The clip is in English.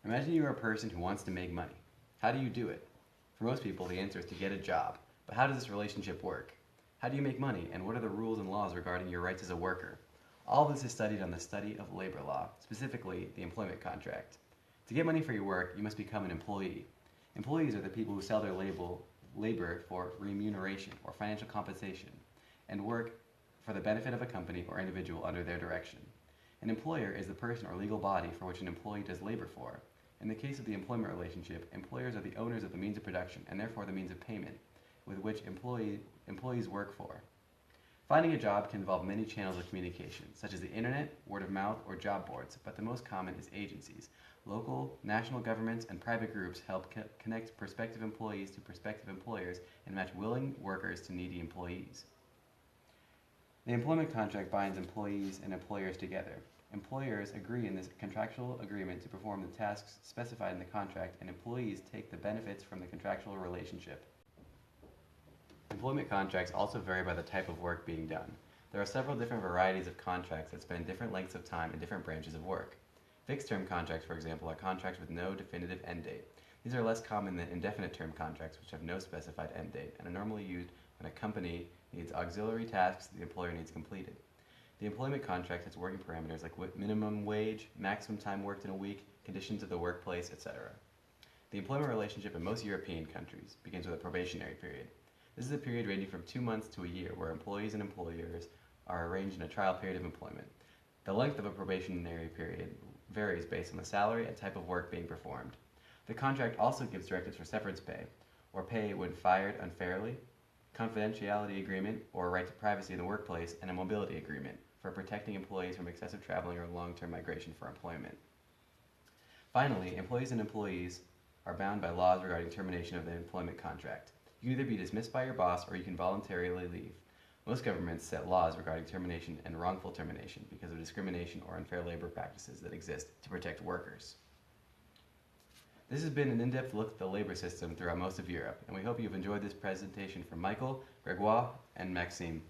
Imagine you are a person who wants to make money. How do you do it? For most people, the answer is to get a job. But how does this relationship work? How do you make money, and what are the rules and laws regarding your rights as a worker? All of this is studied on the study of labor law, specifically the employment contract. To get money for your work, you must become an employee. Employees are the people who sell their labor for remuneration or financial compensation and work for the benefit of a company or individual under their direction. An employer is the person or legal body for which an employee does labor for. In the case of the employment relationship, employers are the owners of the means of production and therefore the means of payment with which employees work for. Finding a job can involve many channels of communication, such as the internet, word of mouth, or job boards, but the most common is agencies. Local, national governments, and private groups help connect prospective employees to prospective employers and match willing workers to needy employees. The employment contract binds employees and employers together. Employers agree in this contractual agreement to perform the tasks specified in the contract, and employees take the benefits from the contractual relationship. Employment contracts also vary by the type of work being done. There are several different varieties of contracts that span different lengths of time in different branches of work. Fixed-term contracts, for example, are contracts with no definitive end date. These are less common than indefinite-term contracts, which have no specified end date, and are normally used when a company needs auxiliary tasks the employer needs completed. The employment contract has working parameters like minimum wage, maximum time worked in a week, conditions of the workplace, etc. The employment relationship in most European countries begins with a probationary period. This is a period ranging from 2 months to a year where employees and employers are arranged in a trial period of employment. The length of a probationary period varies based on the salary and type of work being performed. The contract also gives directives for severance pay, or pay when fired unfairly, confidentiality agreement, or a right to privacy in the workplace, and a mobility agreement for protecting employees from excessive traveling or long-term migration for employment. Finally, employees and employees are bound by laws regarding termination of the employment contract. You can either be dismissed by your boss or you can voluntarily leave. Most governments set laws regarding termination and wrongful termination because of discrimination or unfair labor practices that exist to protect workers. This has been an in-depth look at the labor system throughout most of Europe, and we hope you've enjoyed this presentation from Michael, Grégoire, and Maxime.